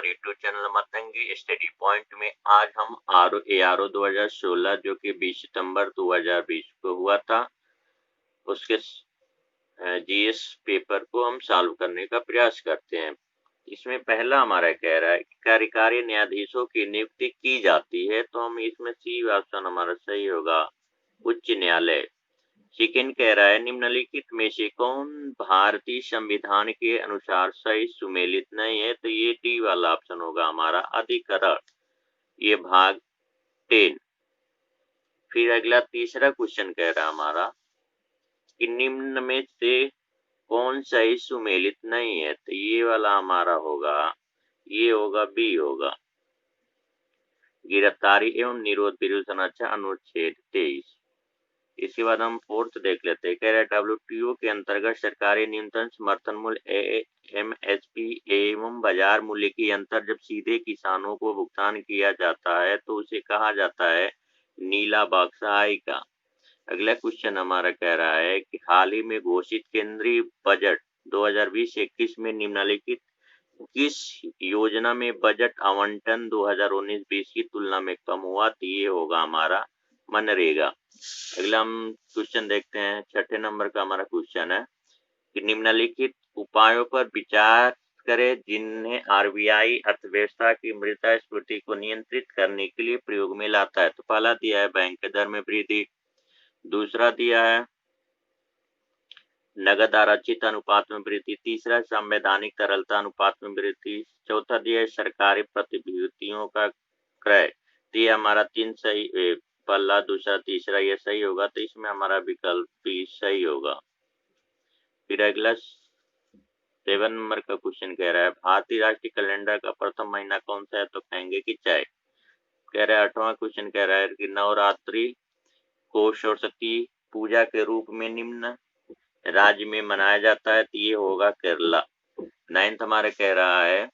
हमारे YouTube channel Matangi study point में। आज हम ARO 2016 जो कि 20 सितंबर 2020 को हुआ था, उसके जीएस पेपर को हम सॉल्व करने का प्रयास करते हैं। इसमें पहला हमारा कह रहा है कि कार्यकारी न्यायाधीशों की नियुक्ति की जाती है, तो हम इसमें सी ऑप्शन हमारा सही होगा, उच्च न्यायालय। सेकंड कह रहा है निम्नलिखित में से कौन भारतीय संविधान के अनुसार सही सुमेलित नहीं है, तो ये डी वाला ऑप्शन होगा हमारा, अधिकरण, ये भाग 10। फिर अगला तीसरा क्वेश्चन कह रहा है हमारा कि निम्न में से कौन सही सुमेलित नहीं है, तो ये वाला हमारा होगा, ये होगा बी होगा, गिरफ्तारी एवं निरोध विरुद्ध संरक्षण अनुच्छेद 23। इसके बाद हम फोर्थ देख लेते हैं। कह रहा है WTO के अंतर्गत सरकारी न्यूनतम समर्थन मूल्य MSP एवं बाजार मूल्य के अंतर जब सीधे किसानों को भुगतान किया जाता है तो उसे कहा जाता है नीला बॉक्स आय का। अगला क्वेश्चन हमारा कह रहा है कि हाल ही में घोषित केंद्रीय बजट 2020-21 में निम्नलिखित किस योजना में बजट आवंटन 2019-20 की तुलना में कम हुआ, तो ये होगा हमारा मनरेगा। अगला हम क्वेश्चन देखते हैं, छठे नंबर का हमारा क्वेश्चन है कि निम्नलिखित उपायों पर विचार करें जिन्हें RBI अर्थव्यवस्था की मुद्रास्फीति को नियंत्रित करने के लिए प्रयोग में लाता है। तो पहला दिया है बैंक दर में वृद्धि, दूसरा दिया है नगद आरक्षित अनुपात में वृद्धि, तीसरा संवैधानिक तरलता अनुपात में वृद्धि, चौथा दिया है सरकारी प्रतिभूतियों का क्रय। तो ये हमारा तीन सही, पहला दूसरा तीसरा ये सही होगा, तो इसमें हमारा विकल्प भी सही होगा। फिर अगला 7 नंबर का क्वेश्चन कह रहा है भारतीय राष्ट्रीय कैलेंडर का प्रथम महीना कौन सा है, तो कहेंगे कि चैत। कह रहा है 8वां क्वेश्चन कह रहा है कि नवरात्रि को सरस्वती पूजा के रूप में निम्न राज्य में मनाया जाता है, तो ये होगा केरला। 9th हमारा कह रहा है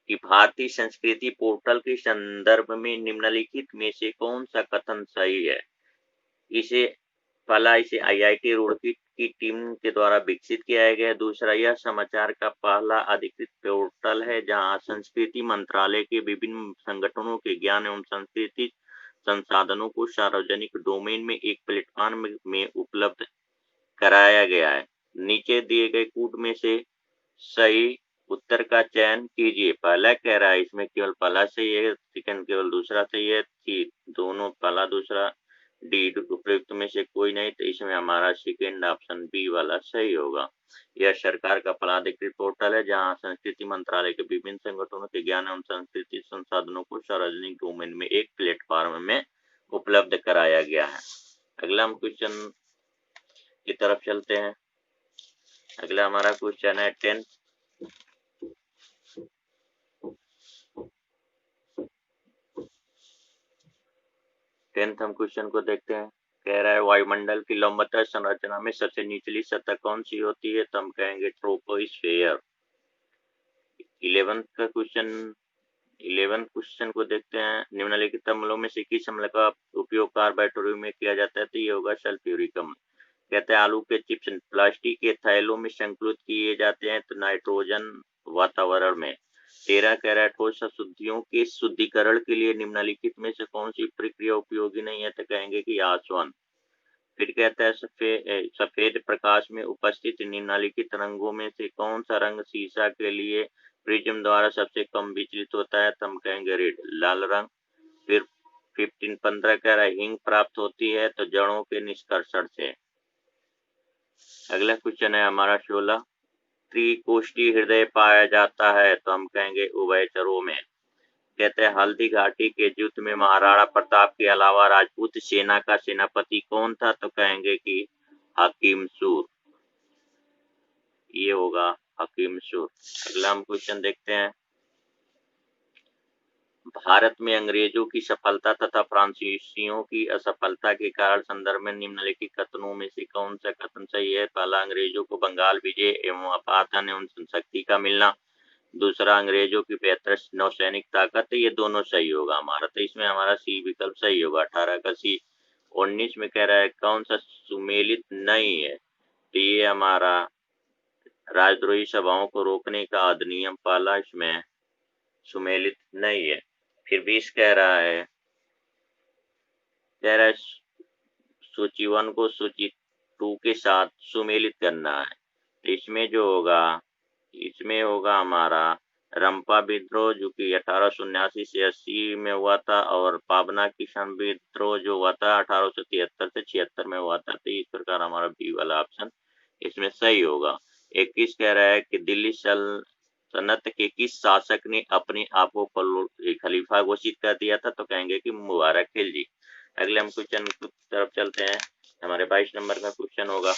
कि भारतीय संस्कृति पोर्टल के संदर्भ में निम्नलिखित में से कौन सा कथन सही है। इसे IIT रुड़की की टीम के द्वारा विकसित किया गया। दूसरा, यह समाचार का पहला अधिकृत पोर्टल है जहां संस्कृति मंत्रालय के विभिन्न संगठनों के ज्ञान एवं संस्कृति संसाधनों को सार्वजनिक डोमेन में एक प्लेटफॉर्म में उपलब्ध कराया गया है। नीचे दिए गए कूट में से सही उत्तर का चयन कीजिए। पहला कह रहा है इसमें केवल पहला सही है, सेकंड केवल दूसरा सही है, दोनों पहला दूसरा, डी उपयुक्त में से कोई नहीं, तो इसमें हमारा सेकंड ऑप्शन बी वाला सही होगा। यह सरकार का पहला अधिकृत पोर्टल है जहां संस्कृति मंत्रालय के विभिन्न संगठनों के ज्ञान एवं संस्कृति संसाधनों को सार्वजनिक डोमेन में एक प्लेटफॉर्म में उपलब्ध कराया गया है। अगला हम क्वेश्चन की तरफ चलते हैं। अगला हमारा क्वेश्चन है 10th हम क्वेश्चन को देखते हैं। कह रहा है वायुमंडल की लंबवत संरचना में सबसे निचली सतह कौन सी होती है, तो हम कहेंगे ट्रोपोस्फेयर। 11th क्वेश्चन को देखते हैं। निम्नलिखित अम्लों में से किस अम्ल का उपयोग कार्बोरेटरी में किया जाता है, तो ये होगा सल्फ्यूरिक अम्ल। कहते हैं आलू के चिप्स प्लास्टिक के थैलों में संकलित किए जाते हैं, तो नाइट्रोजन वातावरण में। 13 कह रहा है ठोस अशुद्धियों के शुद्धिकरण के लिए निम्नलिखित में से कौन सी प्रक्रिया उपयोगी नहीं है, तो कहेंगे कि आसवन। फिर कहता है सफेद प्रकाश में उपस्थित निम्नलिखित रंगों में से कौन सा रंग शीशा के लिए प्रिज्म द्वारा सबसे कम विचलित होता है, तो हम कहेंगे रेड, लाल रंग। फिर 15 कह रहा है हिंग प्राप्त होती है तो जड़ों के निष्कर्षण से। अगला क्वेश्चन है हमारा 16, त्रिकोष्ठी हृदय पाया जाता है, तो हम कहेंगे उभयचरों में। कहते हैं हल्दी घाटी के युद्ध में महाराणा प्रताप के अलावा राजपूत सेना का सेनापति कौन था, तो कहेंगे कि हकीम सूर, ये होगा हकीम सूर। अगला हम क्वेश्चन देखते हैं। भारत में अंग्रेजों की सफलता तथा फ्रांसीसियों की असफलता के कारण संदर्भ में निम्नलिखित कथनों में से कौन सा कथन सही है। पहला, अंग्रेजों को बंगाल विजय एवं अपातन एवं शक्ति का मिलना। दूसरा, अंग्रेजों की बेहतर नौसैनिक ताकत। ये दोनों सही होगा हमारा, तो इसमें हमारा सी विकल्प सही होगा, 18 का सी। 19 में कह रहा है कौन सा सुमेलित नहीं है, तो ये हमारा राजद्रोही सभाओं को रोकने का अधिनियम पाला इसमें सुमेलित नहीं है। फिर 20 कह रहा है सूची 1 को सूची 2 के साथ सुमेलित करना है। तो इसमें होगा हमारा रंपा विद्रोह जो कि 1879 से 80 में हुआ था, और पाबना किसान विद्रोह जो हुआ था 1873 से 76 में हुआ था। तो इस प्रकार हमारा बी वाला ऑप्शन इसमें सही होगा। 21 कह रहा है कि दिल्ली सल्तनत के किस शासक ने अपने आप को खलीफा घोषित कर दिया था, तो कहेंगे कि मुबारक खिलजी। अगले हम क्वेश्चन की तरफ चलते हैं। हमारे 22 नंबर का क्वेश्चन होगा,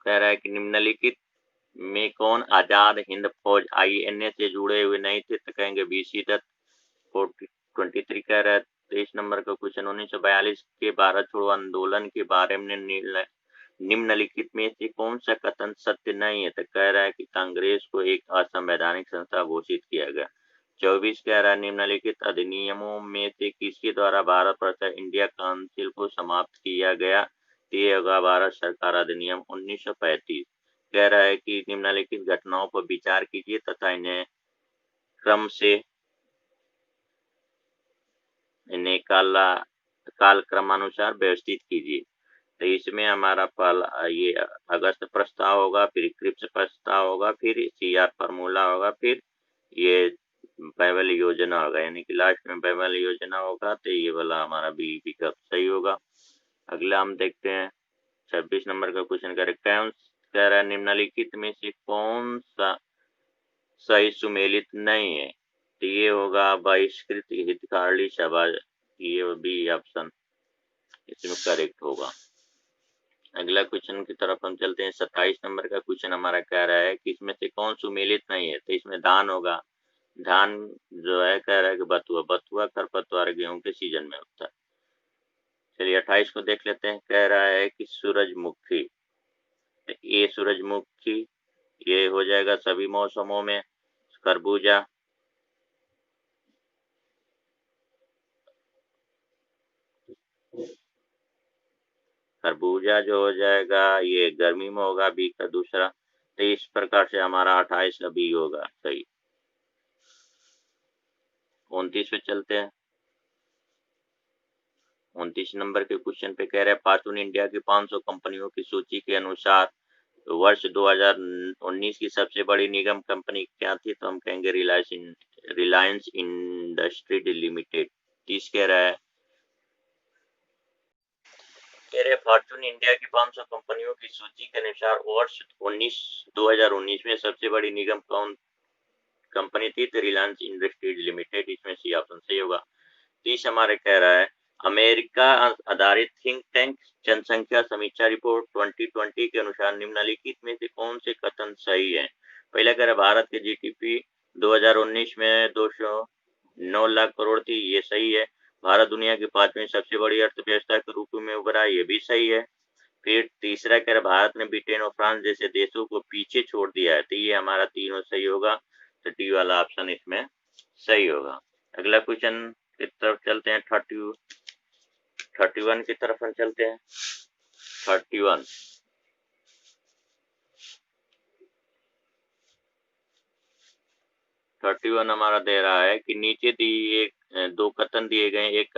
कह रहा है कि निम्नलिखित में कौन आजाद हिंद फौज आईएनए से जुड़े हुए नहीं थे, तो कहेंगे बीसी दत्त। 23 कह रहा है 23 नंबर का क्वेश्चन, 1942 के भारत छोड़ो आंदोलन के बारे में निम्नलिखित में से कौन सा कथन सत्य नहीं है, तो कह रहा है कि कांग्रेस को एक असंवैधानिक संस्था घोषित किया गया। 24 कह रहा है निम्नलिखित अधिनियमों में से किसके द्वारा भारत वर्सेस इंडिया काउंसिल को समाप्त किया गया, ये होगा भारत सरकार अधिनियम 1935। कह रहा है कि निम्नलिखित घटनाओं पर विचार कीजिए तथा इन्हें क्रम से इन्हें कालक्रमानुसार व्यवस्थित कीजिए। तो इसमें हमारा ये अगस्त प्रस्ताव होगा, फिर क्रिप्स प्रस्ताव होगा, फिर सीआर फार्मूला होगा, फिर ये बैबल योजना होगा, यानी कि लास्ट में बैबल योजना होगा। तो ये वाला हमारा बी विकल्प सही होगा। अगला हम देखते हैं 26 नंबर का क्वेश्चन कह रहा है निम्नलिखित में से कौन सा सही सुमेलित नहीं है, तो ये होगा बहिष्कृत हितधारणी सभा, ये बी ऑप्शन इसमें करेक्ट होगा। अगला क्वेश्चन की तरफ हम चलते हैं। 27 नंबर का क्वेश्चन हमारा कह रहा है कि इसमें से कौन सुमेलित नहीं है, तो इसमें धान होगा। धान जो है कह रहा है कि बथुआ खरपतवार गेहूं के सीजन में होता है। चलिए 28 को देख लेते हैं। कह रहा है कि सूरजमुखी, ये सूरजमुखी ये हो जाएगा सभी मौसमों में। खरबूजा, खरबूजा जो हो जाएगा ये गर्मी में होगा, बी का दूसरा। तो इस प्रकार से हमारा 28 का बी होगा सही। 29 पे चलते हैं। 29 नंबर के क्वेश्चन पे कह रहे हैं फॉर्चून इंडिया की 500 कंपनियों की सूची के अनुसार वर्ष 2019 की सबसे बड़ी निगम कंपनी क्या थी, तो हम कहेंगे रिलायंस इंडस्ट्री लिमिटेड। 30 कह रहे फॉर्चून इंडिया की 500 कंपनियों की सूची के अनुसार वर्ष 2019 में सबसे बड़ी निगम कौन कंपनी थी, तो रिलायंस इंडस्ट्रीज लिमिटेड। इसमें सी ऑप्शन सही होगा। 30 हमारे कह रहा है अमेरिका आधारित थिंक टैंक जनसंख्या समीक्षा रिपोर्ट 2020 के अनुसार निम्नलिखित में से कौन से कथन सही है। पहला कह रहा है भारत के जीडीपी 2019 में 209 लाख करोड़ थी, ये सही है। भारत दुनिया की 5वीं सबसे बड़ी अर्थव्यवस्था के रूप में उभरा, ये भी सही है। फिर तीसरा कह रहा भारत ने ब्रिटेन और फ्रांस जैसे देशों को पीछे छोड़ दिया है, तो ये हमारा तीनों सही होगा। तो डी वाला ऑप्शन इसमें सही होगा। अगला क्वेश्चन की तरफ चलते हैं। 31 की तरफ हम चलते हैं। 31 हमारा दे रहा है कि नीचे दिए दो कथन दिए गए, एक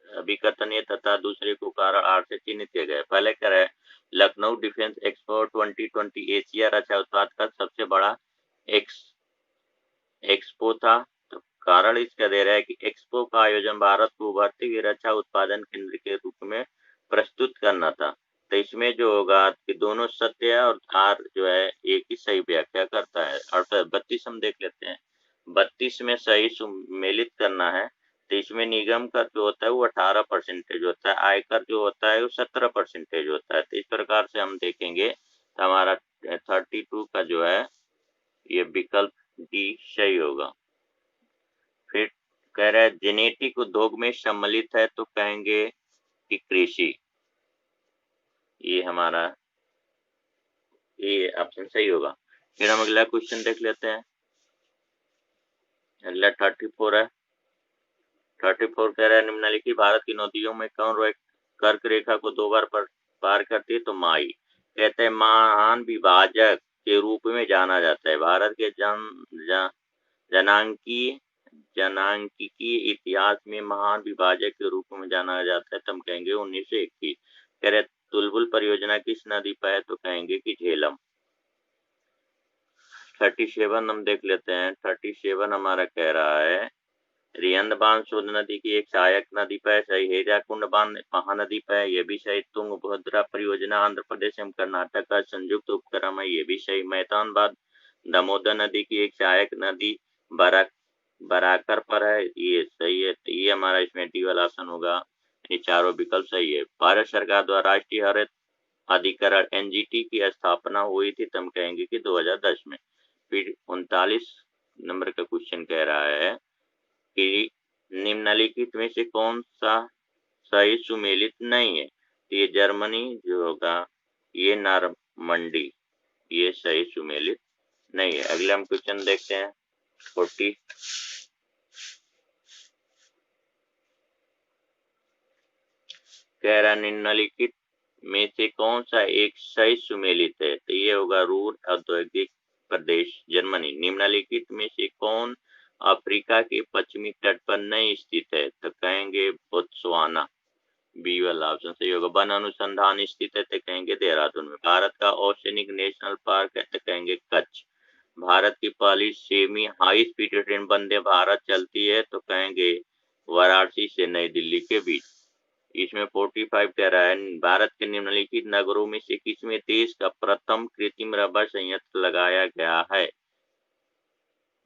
अभिकथनीय तथा दूसरे को कारण आर से चिन्हित किया गया। पहले कह रहा है लखनऊ डिफेंस एक्सपो 2020 एशिया रक्षा उत्पाद का सबसे बड़ा एक्सपो था। तो कारण इसका दे रहा है कि एक्सपो का आयोजन भारत को उभरते हुए रक्षा उत्पादन केंद्र के रूप में प्रस्तुत करना था। तो इसमें जो होगा कि दोनों सत्य है और आर जो है एक ही सही व्याख्या करता है। अर्थात 32 हम देख लेते हैं। 32 में सही सुमेलित करना है, तो इसमें निगम कर जो होता है वो 18% होता है, आयकर जो होता है वो 17% होता है। तो इस प्रकार से हम देखेंगे तो हमारा 32 का जो है ये विकल्प डी सही होगा। फिर कह रहा है जेनेटिक उद्योग में सम्मिलित है, तो कहेंगे कि कृषि, ये हमारा ये ऑप्शन सही होगा। फिर हम अगला क्वेश्चन देख लेते हैं। अगला 34 है। 34 कह रहा है निम्नलिखित भारत की नदियों में कौन कर्क रेखा को 2 बार पर पार करती है तो माई। कहते हैं महान विभाजक के रूप में जाना जाता है। भारत के जनांकीय जनांकिकी इतिहास में महान विभाजक के रूप में जाना जाता है, तो हम कहेंगे 1921। कह रहे तुलबुल परियोजना किस नदी पर है, तो कहेंगे कि झेलम। 37 हम देख लेते हैं। 37 हमारा कह रहा है रियंद बांध शोध नदी की एक सहायक नदी पर है, सही। हेरियाकुंड बांध महानदी पर है, ये भी सही। तुंगभद्रा परियोजना आंध्र प्रदेश एवं कर्नाटक का संयुक्त उपक्रम है, ये भी सही। मैतान बांध दामोदर नदी की एक सहायक नदी बराकर पर है, ये सही है। तो ये हमारा इसमें डी वाला ऑप्शन होगा, ये चारों विकल्प सही है। भारत सरकार द्वारा राष्ट्रीय हरित अधिकरण एनजीटी की स्थापना हुई थी, तो हम कहेंगे कि 2010 में। फिर 39 नंबर का क्वेश्चन कह रहा है कि निम्नलिखित में से कौन सा सही सुमेलित नहीं है, तो ये जर्मनी जो होगा, ये नारमंडी, ये सही सुमेलित नहीं है। अगले हम क्वेश्चन देखते हैं 40। कह रहा निम्नलिखित में से कौन सा एक सही सुमेलित है, तो ये होगा रूर औद्योगिक प्रदेश जर्मनी। निम्नलिखित में से कौन अफ्रीका के पश्चिमी तट पर नहीं स्थित है, तो कहेंगे बोत्सवाना, बी वाला ऑप्शन सही होगा। वन अनुसंधान स्थित है, तो कहेंगे देहरादून में। भारत का ओशनिक नेशनल पार्क है, तो कहेंगे कच्छ। भारत की पहली semi high speed train Vande Bharat चलती है, तो कहेंगे वाराणसी से नई दिल्ली के बीच। इसमें 45 कह रहा है भारत के निम्नलिखित नगरों में से किसमें देश का प्रथम कृत्रिम रबर संयंत्र लगाया गया है।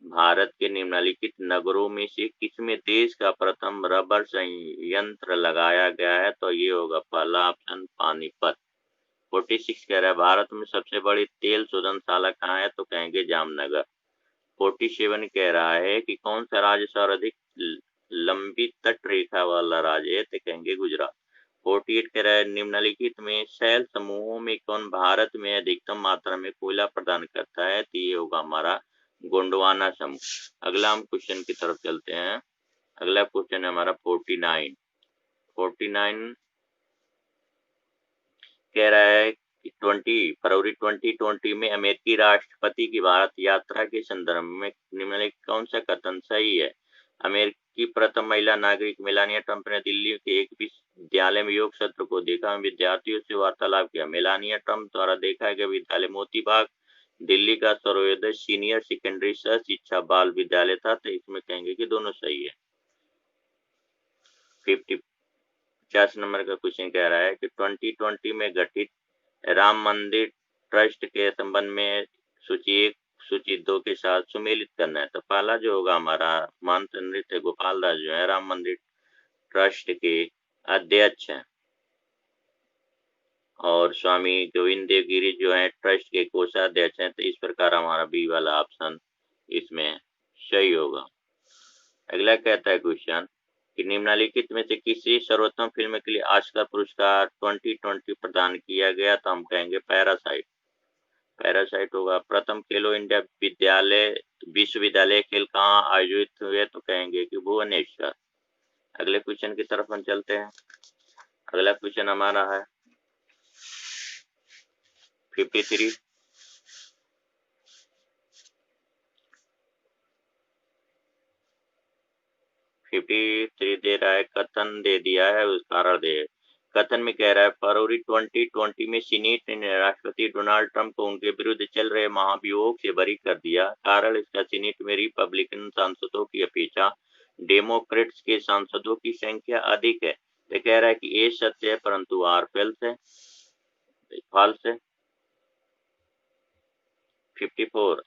भारत के निम्नलिखित नगरों में से किसमें देश का प्रथम रबर संयंत्र लगाया गया है, तो ये होगा पहला ऑप्शन पानीपत। 46 कह रहा है भारत में सबसे बड़ी तेल शोधनशाला कहाँ है, तो कहेंगे जामनगर। 47 कह रहा है कि कौन सा राज्य सर्वाधिक लंबी तट रेखा वाला राज्य है, तो कहेंगे गुजरात। 48 कह रहा है निम्नलिखित में शैल समूहों में कौन भारत में अधिकतम मात्रा में कोयला प्रदान करता है, तो ये होगा हमारा गोंडवाना समूह। अगला हम क्वेश्चन की तरफ चलते हैं। अगला क्वेश्चन है हमारा 49। 49 कह रहा है कि 20 फरवरी 2020 में अमेरिकी राष्ट्रपति की भारत यात्रा के संदर्भ में निम्नलिखित कौन सा कथन सही है। अमेरिकी प्रथम महिला नागरिक मेलानिया ट्रंप ने दिल्ली के एक विद्यालय में योग सत्र को देखा, विद्यार्थियों से वार्तालाप किया। मेलानिया ट्रंप द्वारा देखा गया विद्यालय मोती बाग दिल्ली का सर्वोदय सीनियर सेकेंडरी सह शिक्षा बाल विद्यालय था, तो इसमें कहेंगे कि दोनों सही है। 50 नंबर का क्वेश्चन कह रहा है कि 2020 में गठित राम मंदिर ट्रस्ट के संबंध में सूची 1 सूची 2 के साथ सुमेलित करना है, तो पहला जो होगा हमारा महंत नृत्य गोपाल दास जो है राम मंदिर ट्रस्ट के अध्यक्ष हैं, और स्वामी गोविंद देव गिरी जो है ट्रस्ट के कोषाध्यक्ष हैं, तो इस प्रकार हमारा बी वाला ऑप्शन इसमें सही होगा। अगला कहता है क्वेश्चन कि निम्नलिखित में से किसी सर्वोत्तम फिल्म के लिए ऑस्कर पुरस्कार 2020 प्रदान किया गया, तो हम कहेंगे पैरासाइट। पैरासाइट होगा। प्रथम खेलो इंडिया विश्वविद्यालय खेल कहाँ आयोजित हुए, तो कहेंगे कि भुवनेश्वर। अगले क्वेश्चन की तरफ हम चलते हैं। अगला क्वेश्चन हमारा है 53। 53 दे रहा है, कथन दे दिया है, उस कारण दे। कथन में कह रहा है फरवरी 2020 में सीनेट ने राष्ट्रपति डोनाल्ड ट्रंप को उनके विरुद्ध चल रहे महाभियोग से बरी कर दिया। कारण इसका सीनेट में रिपब्लिकन सांसदों की अपेक्षा डेमोक्रेट्स के सांसदों की संख्या अधिक है। तो कह रहा है कि ये सत्य है परंतु आर फॉल्स है। 54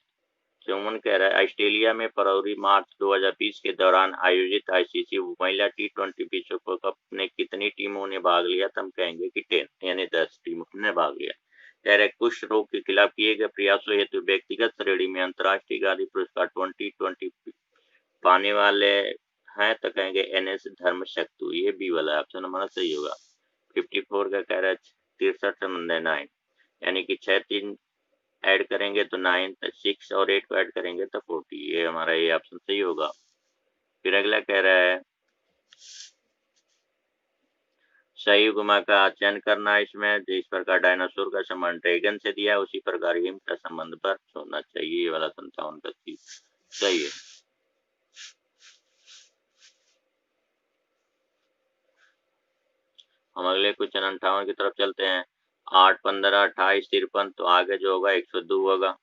चौमन कह रहा है ऑस्ट्रेलिया में फरवरी मार्च 2020 के दौरान आयोजित आईसीसी महिला T20 विश्व कप में कितनी टीमों ने भाग लिया, तो हम कहेंगे कि 10 यानी 10 टीमों ने भाग लिया। कह रहे कुष्ठ रोग के खिलाफ किए गए प्रयासों हेतु व्यक्तिगत श्रेणी में अंतर्राष्ट्रीय गांधी पुरस्कार 2020 पाने वाले हैं, तो कहेंगे NS धर्मशक्तु, ये बी वाला ऑप्शन हमारा सही होगा। 54 का कह रहा है 63 9 यानी कि 6 3 ऐड करेंगे तो 9, 6 और 8 को ऐड करेंगे तो 40, ये हमारा ये ऑप्शन सही होगा। फिर अगला कह रहा है सही उपमा का चयन करना है इसमें। जिस प्रकार डायनासोर का संबंध ड्रैगन से दिया है उसी प्रकार हिम का संबंध पर होना चाहिए। ये वाला 57 का चीज सही है। हम अगले क्वेश्चन 58 की तरफ चलते हैं। 8, 15, 28, 53 तो आगे जो होगा 102 होगा।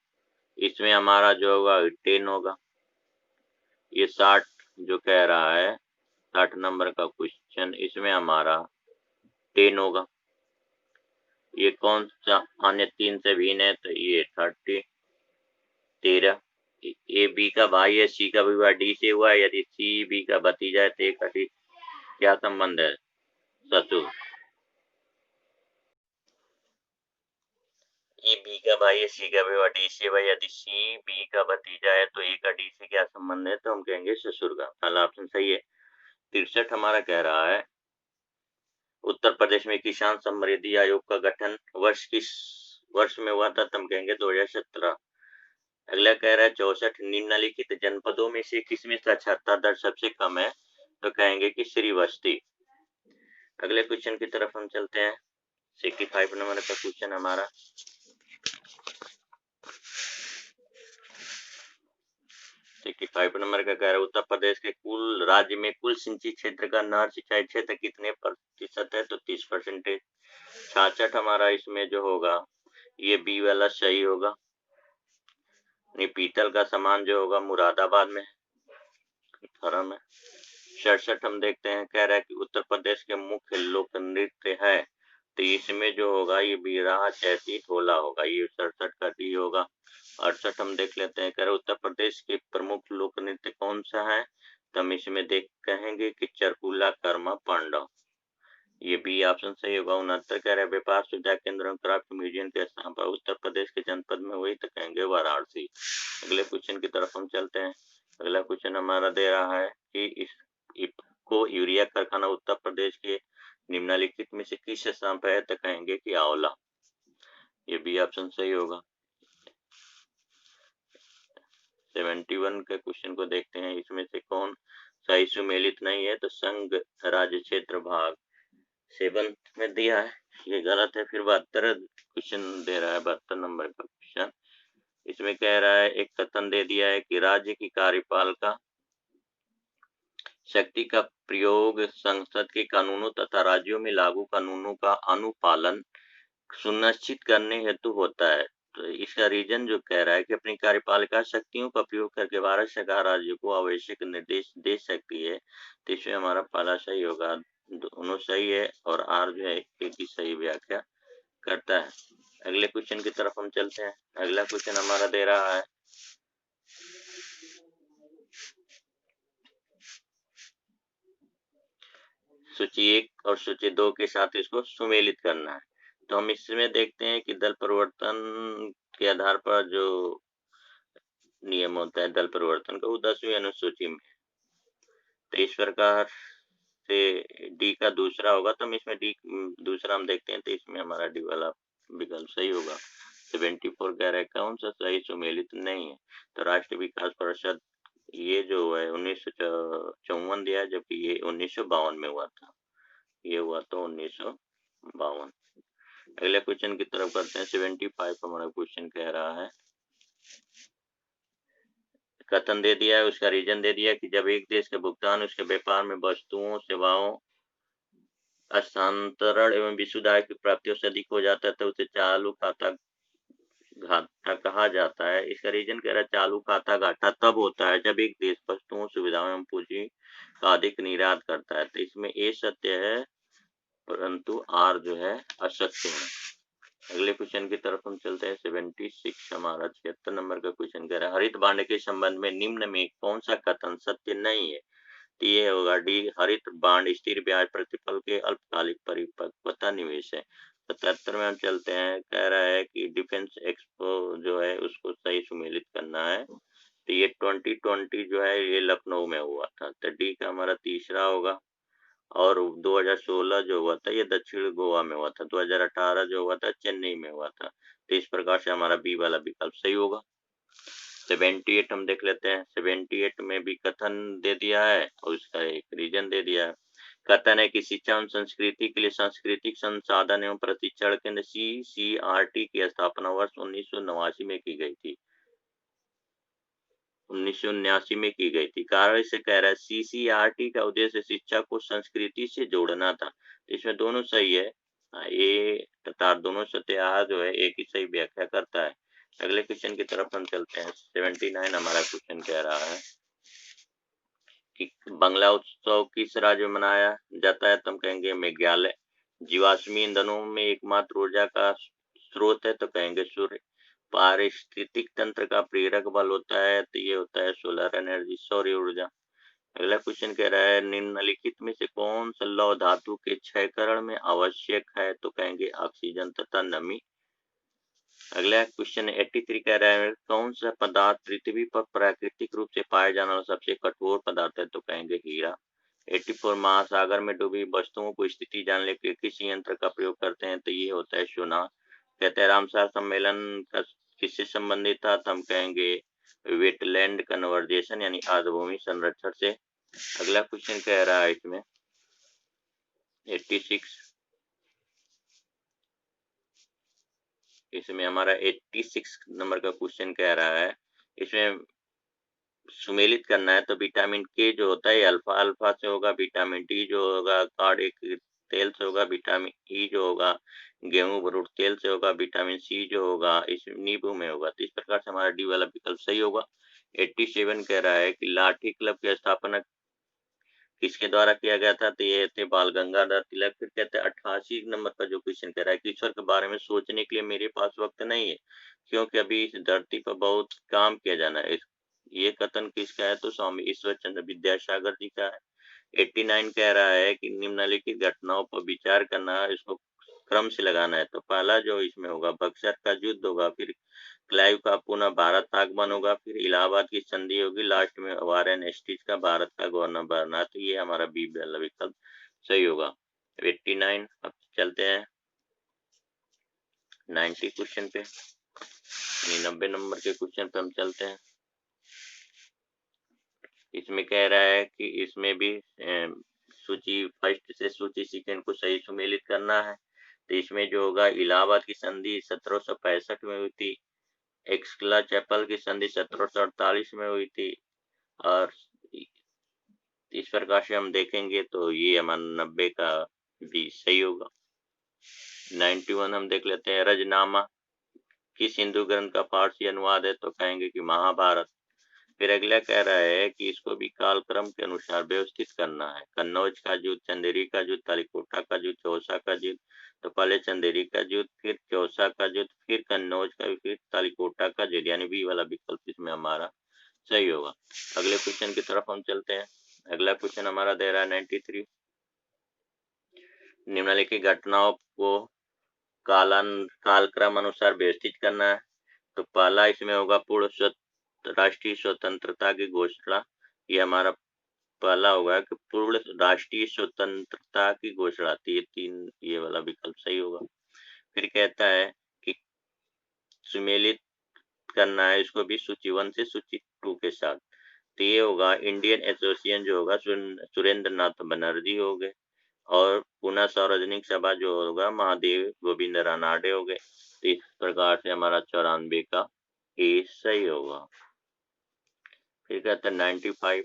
इसमें हमारा जो होगा 10 होगा। ये 60 जो कह रहा है 60 नंबर का क्वेश्चन, इसमें हमारा 10 होगा। ये कौन सा अन्य 3 से भिन्न है तो ये 30 13। ए बी का भाई है, सी का भी हुआ, डी से हुआ है। यदि सी बी का भतीजा है तो ए का डी क्या संबंध है? ससुर। ए बी का भाई है, सी का भी हुआ, डी से भाई। यदि सी बी का भतीजा है तो ए का डी से क्या संबंध है? तो हम कहेंगे ससुर का। पहला ऑप्शन सही है। 63 हमारा कह रहा है उत्तर प्रदेश में किसान समृद्धि आयोग का गठन वर्ष किस वर्ष में हुआ था? तो हम कहेंगे 2017। अगला कह रहा है 64 निम्नलिखित जनपदों में से किसमें साक्षरता दर सबसे कम है? तो कहेंगे कि श्रीवस्ती। अगले क्वेश्चन की तरफ हम चलते हैं। 65 नंबर का क्वेश्चन हमारा 65 नंबर का कह रहा है उत्तर प्रदेश के कुल राज्य में कुल सिंचित क्षेत्र का नहर सिंचाई क्षेत्र कितने प्रतिशत है? तो 30%। 66 हमारा इसमें जो होगा ये बी वाला सही होगा। पीतल का सामान जो होगा मुरादाबाद में फर्म है। 67 हम देखते हैं कह रहा है कि उत्तर प्रदेश के मुख्य लोक नृत्य है तो इसमें जो होगा ये बिरहा चैती ढोला होगा। ये 67 का डी होगा। 68 हम देख लेते हैं कह रहे उत्तर प्रदेश के प्रमुख लोक नृत्य कौन सा है? तो हम इसमें देख कहेंगे कि चरकुला कर्मा पांडव। ये बी ऑप्शन सही होगा। 69 कह रहे व्यापार सुविधा केंद्र क्राफ्ट म्यूजियम के स्थान पर उत्तर प्रदेश के जनपद में हुई तो कहेंगे वाराणसी। अगले क्वेश्चन की तरफ हम चलते हैं। अगला क्वेश्चन हमारा दे रहा है कि इस इफको यूरिया कारखाना उत्तर प्रदेश के निम्नलिखित में से किस स्थान पर है? तो कहेंगे कि आंवला। ये बी ऑप्शन सही होगा। 71 के क्वेश्चन को देखते हैं। इसमें से कौन सही सुमेलित नहीं है? तो संघ राज्य क्षेत्र भाग 7 में दिया है, ये गलत है। फिर 72 क्वेश्चन दे रहा है, 72 नंबर का क्वेश्चन। इसमें कह रहा है एक कथन दे दिया है कि राज्य की कार्यपालिका शक्ति का प्रयोग संसद के कानूनों तथा राज्यों में लागू कानूनों का अनुपालन सुनिश्चित करने हेतु होता है। तो इसका रीजन जो कह रहा है कि अपनी कार्यपालिका शक्तियों का प्रयोग करके भारत सरकार राज्यों को आवश्यक निर्देश दे सकती है। तो इसमें हमारा पहला सही होगा। दोनों सही है और आर जो है एक की सही व्याख्या करता है। अगले क्वेश्चन की तरफ हम चलते हैं। अगला क्वेश्चन हमारा दे रहा है सूची 1 और सूची 2 के साथ इसको सुमेलित करना है। तो हम इसमें देखते हैं कि दल परिवर्तन के आधार पर जो नियम होता है दल परिवर्तन का वो 10वीं अनुसूची में। तो इस प्रकार से डी का दूसरा होगा तो हम इसमें डी दूसरा हम देखते हैं तो इसमें हमारा डी वाला विकल्प सही होगा। 74 कह रहा है कौन सा सही सुमेलित नहीं है? तो राष्ट्रीय विकास परिषद ये जो है 1954 दिया है जबकि ये 1952 में हुआ था। ये हुआ तो 1952। अगले क्वेश्चन की तरफ करते हैं। 75 हमारा क्वेश्चन कह रहा है कथन दे दिया है, उसका रीजन दे दिया कि जब एक देश के भुगतान उसके व्यापार में वस्तुओं सेवाओं हस्तांतरण एवं विशुद्ध आय की प्राप्तियों से अधिक हो जाता है तो उसे चालू खाता घाटा कहा जाता है। इसका रीजन कह रहा है चालू खाता घाटा तब होता है जब एक देश वस्तुओं सुविधाओं एवं पूंजी का अधिक निर्यात करता है। तो इसमें ए सत्य है परंतु आर जो है असत्य है। अगले क्वेश्चन की तरफ हम चलते हैं। 76 हमारा 76 नंबर का क्वेश्चन कह रहा है हरित बांड के संबंध में निम्न में कौन सा कथन सत्य नहीं है? तो ये होगा डी हरित बांड स्थिर ब्याज प्रतिफल के अल्पकालिक परिपक्वता निवेश है। 77 में हम चलते हैं। कह रहा है कि डिफेंस एक्सपो जो है उसको सही सुमेलित करना है। तो ये 2020 जो है ये लखनऊ में हुआ था तो डी का हमारा तीसरा होगा। और 2016 जो हुआ था ये दक्षिण गोवा में हुआ था। 2018 जो हुआ था चेन्नई में हुआ था। तो इस प्रकार से हमारा बी वाला विकल्प सही होगा। 78 हम देख लेते हैं। 78 में भी कथन दे दिया है और उसका एक रीजन दे दिया है। कथन है कि शिक्षा एवं संस्कृति के लिए सांस्कृतिक संसाधन एवं प्रशिक्षण केंद्र CCRT की स्थापना वर्ष 1989 में की गई थी। 1979 में की गई थी। कारण इसे कह रहा है CCRT का उद्देश्य शिक्षा को संस्कृति से जोड़ना था। इसमें दोनों सही है। ये तथा दोनों सत्याह जो है एक ही सही व्याख्या करता है। अगले क्वेश्चन की तरफ हम चलते हैं। 79 हमारा क्वेश्चन कह रहा है कि बंगला उत्सव किस राज्य में मनाया जाता है? तो हम कहेंगे मेघालय। जीवाश्मी ईंधनों में एकमात्र ऊर्जा का स्रोत है तो कहेंगे सूर्य। पारिस्थितिक तंत्र का प्रेरक बल होता है तो ये होता है सोलर एनर्जी, सौर ऊर्जा। अगला क्वेश्चन कह रहा है निम्नलिखित में से कौन सा लौह धातु के क्षयकरण में आवश्यक है? तो कहेंगे ऑक्सीजन तथा नमी। अगला क्वेश्चन 83 कह रहा है कौन सा पदार्थ पृथ्वी पर प्राकृतिक रूप से पाया जाने वाला सबसे कठोर पदार्थ है? तो कहेंगे हीरा। 84 महासागर में डूबी वस्तुओं को स्थिति जानने के लिए किस यंत्र का प्रयोग करते हैं? तो ये होता है सोनार। कहते हैं रामसार सम्मेलन का किससे संबंधित था? तो हम कहेंगे वेटलैंड कन्वर्जेशन यानी आर्द्रभूमि संरक्षण से। अगला क्वेश्चन कह रहा है इसमें 86, इसमें हमारा 86 नंबर का क्वेश्चन कह रहा है इसमें सुमेलित करना है तो विटामिन के जो होता है अल्फा अल्फा से होगा, विटामिन डी जो होगा कार्डिक तेल से होगा, विटामिन ई जो होगा गेहूं भरूट तेल से होगा, विटामिन सी जो होगा इस नींबू में होगा। तो इस प्रकार से हमारा डी वाला विकल्प सही होगा। 87 कह रहा है कि लाठी क्लब की स्थापना किसके द्वारा किया गया था? तो ये थे बाल गंगाधर तिलक। फिर कहते हैं 88 नंबर का जो क्वेश्चन कह रहा है कि ईश्वर के बारे में सोचने के लिए मेरे पास वक्त नहीं है क्योंकि अभी इस धरती पर बहुत काम किया जाना है। ये कथन किसका है? तो स्वामी ईश्वर चंद्र विद्यासागर जी का है। 89 कह रहा है कि निम्नलिखित घटनाओं पर विचार करना है, इसको क्रम से लगाना है। तो पहला जो इसमें होगा बक्सर का युद्ध होगा, फिर क्लाइव का पुनः भारत आगमन होगा, फिर इलाहाबाद की संधि होगी, लास्ट में वारेन हेस्टिंग्स का भारत का गवर्नर बनना। तो ये हमारा बी वाला विकल्प सही होगा। 89 अब चलते हैं 90 क्वेश्चन पे। 90 नंबर के क्वेश्चन पे हम चलते हैं। इसमें कह रहा है कि इसमें भी सूची फर्स्ट से सूची सेकंड को सही सुमेलित करना है। तो इसमें जो होगा इलाहाबाद की संधि 1765 में हुई थी, एक्सला चैपल की संधि 1748 में हुई थी, और इस प्रकार से हम देखेंगे तो ये हमारा 90 का भी सही होगा। 91 हम देख लेते हैं रजनामा किस हिंदू ग्रंथ का फारसी अनुवाद है? तो कहेंगे कि महाभारत। फिर अगला कह रहा है कि इसको भी कालक्रम के अनुसार व्यवस्थित करना है। कन्नौज का युद्ध, चंदेरी का युद्ध, तालिकोटा का युद्ध, चौसा का युद्ध। तो पहले चंदेरी का युद्ध, फिर चौसा का युद्ध, फिर कन्नौज का, फिर तालिकोटा का युद्ध, यानी बी वाला विकल्प इसमें हमारा सही होगा। अगले क्वेश्चन की तरफ हम चलते हैं। अगला क्वेश्चन हमारा दे रहा है 93। निम्नलिखित घटनाओं को कालक्रम अनुसार व्यवस्थित करना है। तो पहला इसमें होगा पूर्ण राष्ट्रीय स्वतंत्रता की घोषणा। ये हमारा पहला होगा कि पूर्ण राष्ट्रीय स्वतंत्रता की घोषणा थी। ये तीन ये वाला विकल्प सही होगा। फिर कहता है कि सुमेलित करना है इसको भी सूची 1 से सूची 2 के साथ। तो ये होगा इंडियन एसोसिएशन जो होगा सुरेंद्र नाथ बनर्जी हो गए, और पुनः सार्वजनिक सभा जो होगा महादेव गोविंद रानाडे हो गए। तो इस प्रकार से हमारा 94 का ए सही होगा। फिर कहते हैं 95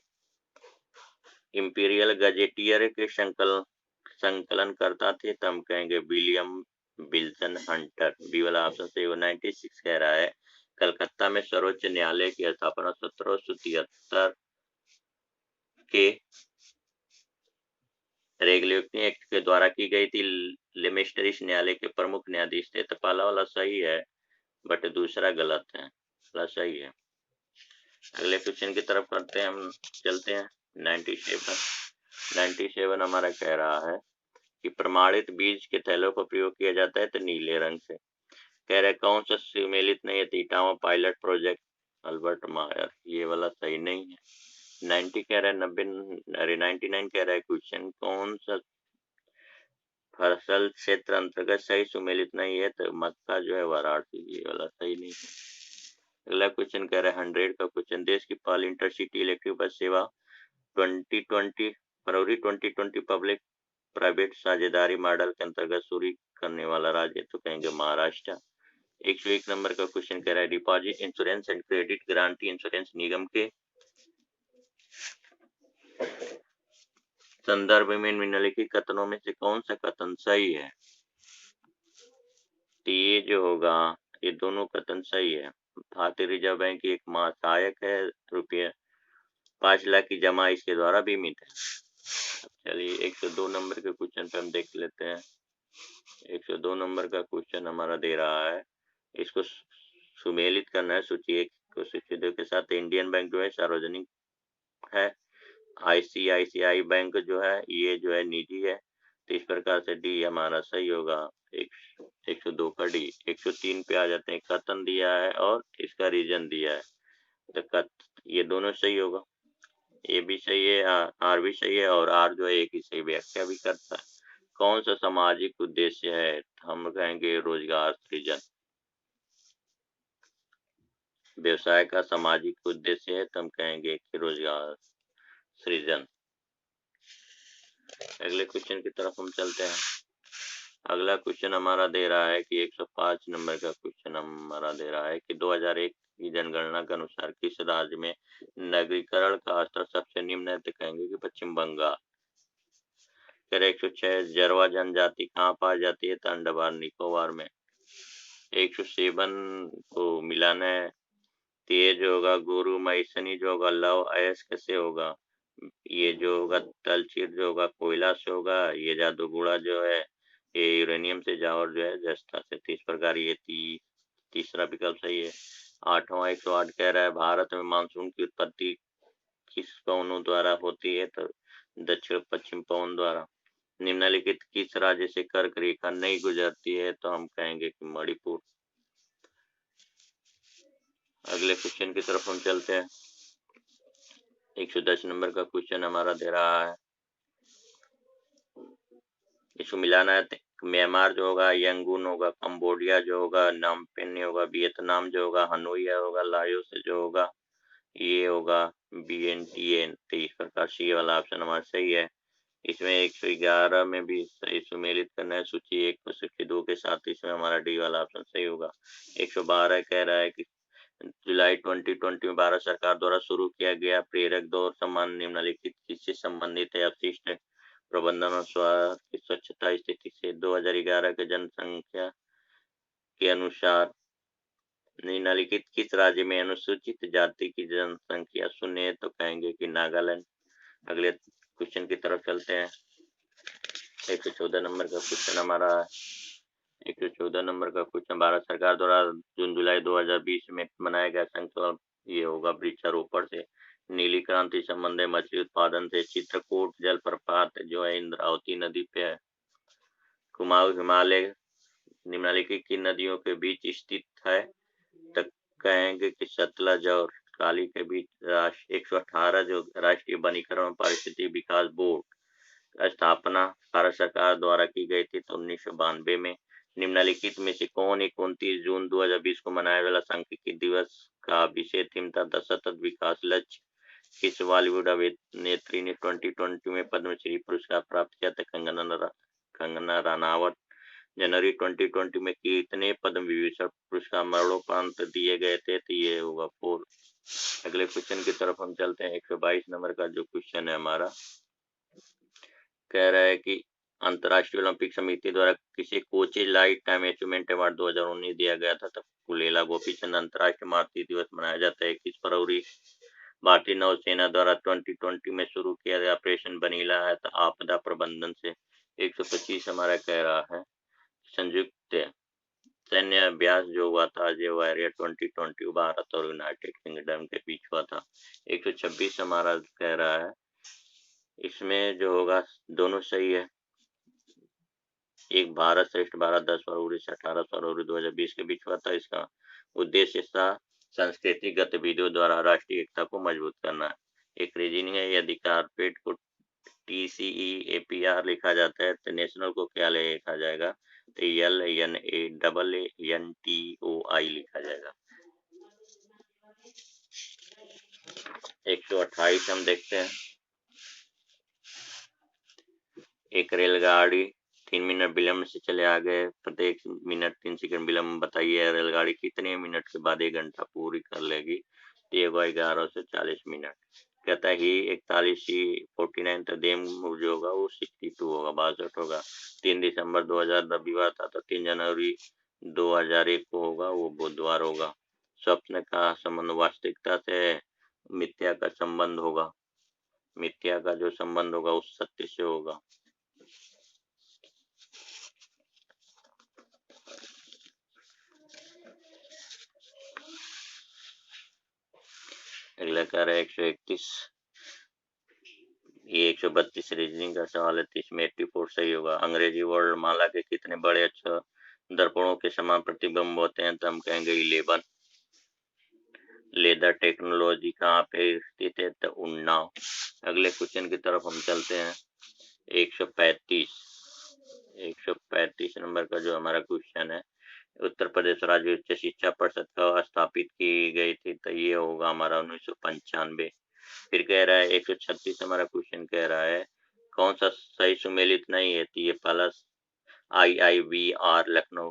इंपीरियल गजेटियर के संकलन करता थे तो हम कहेंगे विलियम विल्सन हंटर। बी वाला ऑप्शन सही होगा। 96 कह रहा है कलकत्ता में सर्वोच्च न्यायालय की स्थापना 1773 के रेगुलेटिंग एक्ट के द्वारा की गई थी। लिमेस्टरिस न्यायालय के प्रमुख न्यायाधीश थे। तो पहला वाला सही है बट दूसरा गलत है, पहला सही है। अगले क्वेश्चन की तरफ करते हैं हम चलते हैं 97 हमारा कह रहा है कि प्रमाणित बीज के थैलों का प्रयोग किया जाता है तो नीले रंग से। कह रहे कौन सा सुमेलित नहीं है? इटावा पायलट प्रोजेक्ट, अल्बर्ट मायर। ये वाला सही नहीं है। 90 कह रहा है 90 अरे 99 कह रहा है क्वेश्चन कौन सा फसल क्षेत्र अंतर्गत सही सुमेलित नहीं है? तो मक्का जो है वाराणसी। ये वाला सही नहीं है। अगला क्वेश्चन कह रहा है 100 का क्वेश्चन देश की पहली इंटरसिटी इलेक्ट्रिक बस सेवा 2020 फरवरी 2020 पब्लिक प्राइवेट साझेदारी मॉडल के अंतर्गत शुरू करने वाला राज्य, तो कहेंगे महाराष्ट्र। 101 नंबर का क्वेश्चन कह रहा है deposit insurance and credit guarantee insurance निगम के संदर्भ में निम्नलिखित कथनों में से कौन सा कथन सही है? तो ये जो होगा, ये दोनों कथन सही है। भारतीय रिजर्व बैंक की एक सहायक है, रुपये 5 लाख की जमा इसके द्वारा बीमित है। चलिए 102 नंबर के क्वेश्चन पे हम देख लेते हैं। 102 नंबर का क्वेश्चन हमारा दे रहा है, इसको सुमेलित करना है सूची 1 को सूची 2 के साथ। इंडियन बैंक जो है सार्वजनिक है, आईसीआईसीआई बैंक जो है ये जो है निजी है, तो इस प्रकार से डी हमारा सही होगा। 102 का डी। 103 पे आ जाते हैं, कथन दिया है और इसका रीजन दिया है, तो ये दोनों सही होगा। ए भी सही है, आर भी सही है, और आर जो है एक ही सही व्याख्या भी करता है। कौन सा सामाजिक उद्देश्य है? हम कहेंगे रोजगार सृजन। व्यवसाय का सामाजिक उद्देश्य है तो हम कहेंगे कि रोजगार सृजन। अगले क्वेश्चन की तरफ हम चलते हैं। अगला क्वेश्चन हमारा दे रहा है कि 105 नंबर का क्वेश्चन हमारा दे रहा है कि 2001 की जनगणना के अनुसार किस राज्य में नगरीकरण का स्तर सबसे निम्न है? तो कहेंगे कि पश्चिम बंगाल। फिर 106 जरवा जनजाति कहाँ पाई जाती है? तो अंडमान निकोबार में। 107 को मिलाना है, तेज होगा गुरु मैसनी जो होगा लव अयस कैसे होगा? ये जो होगा तलचीर जो होगा कोयला से होगा, ये जादूगुड़ा जो है ये यूरेनियम से, जावर जो है जस्ता से। तो इस प्रकार ये तीसरा विकल्प सही है। 8वां 108 कह रहा है भारत में मानसून की उत्पत्ति किस पवनों द्वारा होती है? तो दक्षिण पश्चिम पवन द्वारा। निम्नलिखित किस राज्य से कर्क रेखा नहीं गुजरती है? तो हम कहेंगे कि मणिपुर। अगले क्वेश्चन की तरफ हम चलते हैं। 110 नंबर का क्वेश्चन हमारा दे रहा है, इसको मिलाना है। म्यांमार जो होगा, यंगून होगा, कंबोडिया जो होगा, नामपेन होगा, वियतनाम जो होगा, हनोई होगा, लाओस जो होगा, ये होगा BNTN। तो इस प्रकार सी वाला ऑप्शन हमारा सही है। इसमें 111 में भी सही सुमेलित करना है सूची 1 को सूची 2 के साथ, इसमें हमारा डी वाला ऑप्शन सही होगा। 112 कह रहा है कि जुलाई 2020 में भारत सरकार द्वारा शुरू किया गया प्रेरक दौर सम्मान निम्नलिखित किससे संबंधित है? अपशिष्ट प्रबंधन और स्वास्थ्य की स्वच्छता स्थिति से। 2011 के जनसंख्या के अनुसार निम्नलिखित किस राज्य में अनुसूचित जाति की जनसंख्या शून्य है? तो कहेंगे कि नागालैंड। अगले क्वेश्चन की तरफ चलते हैं। 114 नंबर का क्वेश्चन हमारा 114 नंबर का क्वेश्चन भारत सरकार द्वारा जून जुलाई 2020 में मनाया गया संकल्प ये होगा वृक्षारोपण से। नीली क्रांति संबंध है मछली उत्पादन से। चित्रकूट जलप्रपात जो है इंद्रावती नदी पे है। कुमाऊं हिमालय निम्नलिखित किन नदियों के बीच स्थित है? तो कहेंगे कि सतलज और काली के बीच। 118 जो राष्ट्रीय वनीकरण और पारिस्थितिक विकास बोर्ड स्थापना भारत सरकार द्वारा की गई थी तो 1992 में। निम्नलिखित में से कौन 29 जून 2020 को मनाया वाला सांख्यिकी दिवस का विषय थीम था? सतत विकास लक्ष्य। किस बॉलीवुड अभिनेत्री ने 2020 में पद्मश्री पुरस्कार प्राप्त किया था? कंगना रनावत। जनवरी 2020 में कितने पद्म विभूषण पुरस्कार मरणोपरांत दिए गए थे? तो ये होगा 4। अगले क्वेश्चन की तरफ हम चलते हैं। 122 नंबर का जो क्वेश्चन है हमारा कह रहा है कि अंतर्राष्ट्रीय ओलंपिक समिति द्वारा किसे coaches life time achievement award 2019 दिया गया था? तो पुलेला गोपीचंद। अंतर्राष्ट्रीय मातृ दिवस मनाया जाता है 21 फरवरी। भारतीय नौसेना द्वारा 2020 में शुरू किया गया ऑपरेशन बनीला है तो आपदा प्रबंधन से। 125 हमारा कह रहा है संयुक्त सैन्य अभ्यास जो हुआ था अजय वॉरियर 2020 भारत और यूनाइटेड किंगडम के बीच हुआ था। 126 हमारा कह रहा है इसमें जो होगा दोनों सही है। एक भारत श्रेष्ठ भारत 10 फरवरी से 18 फरवरी 2020 के बीच हुआ था। इसका उद्देश्य सांस्कृतिक गतिविधियों द्वारा राष्ट्रीय एकता को मजबूत करना है। एक रीजनिंग है, यदि कारपेट को TCEAPR लिखा जाता है तो नेशनल को क्या लिखा जाएगा? तो LNAANTOI लिखा जाएगा। 128 हम देखते हैं। एक रेलगाड़ी 3 मिनट विलंब से चले आ गए, प्रत्येक मिनट 3 सेकंड विलंब बताइए रेलगाड़ी कितने मिनट के बाद 1 घंटा पूरी कर लेगी? तो ये होगा 11 से 40 मिनट। कहता है ही 41 ही 49 तदेम जो होगा वो 62 होगा, 62 होगा। 3 दिसंबर 2000 रविवार था तो 3 जनवरी 2001 को होगा वो बुधवार होगा। स्वप्न का संबंध वास्तविकता से मिथ्या का संबंध होगा, मिथ्या का जो संबंध होगा उस सत्य से होगा। अगला कह रहा है 131, ये 132 रीजनिंग का सवाल है। 30 में 84 सही होगा। अंग्रेजी वर्णमाला के कितने बड़े अक्षर दर्पणों के समान प्रतिबिंब होते हैं? तो हम कहेंगे 11। लेदर टेक्नोलॉजी कहाँ पे स्थित है? तो उन्नाव। अगले क्वेश्चन की तरफ हम चलते हैं। 135 135 नंबर का जो हमारा क्वेश्चन है, उत्तर प्रदेश राज्य उच्च शिक्षा परिषद का स्थापित की गई थी, तो ये होगा हमारा 1995। फिर कह रहा है 136 हमारा क्वेश्चन कह रहा है कौन सा सही सुमेलित नहीं है? तो ये पहला IIVR लखनऊ।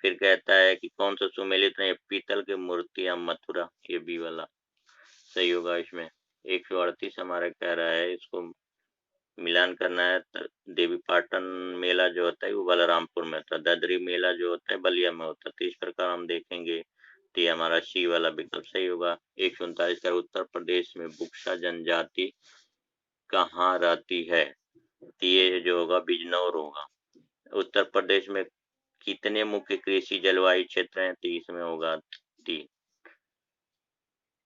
फिर कहता है कि कौन सा सुमेलित नहीं है? पीतल की मूर्ति या मथुरा, ये बी वाला सही होगा इसमें। 138 हमारा कह रहा है इसको मिलान करना है, तो देवी पाटन मेला जो होता है वो बलरामपुर में होता है, ददरी मेला जो होता है बलिया में होता है। तो इस प्रकार हम देखेंगे तो ये हमारा सी वाला विकल्प सही होगा। 139 का उत्तर प्रदेश में बुक्सा जनजाति कहाँ रहती है? तो ये जो होगा बिजनौर होगा। उत्तर प्रदेश में कितने मुख्य कृषि जलवायु क्षेत्र हैं? तो इसमें होगा 3।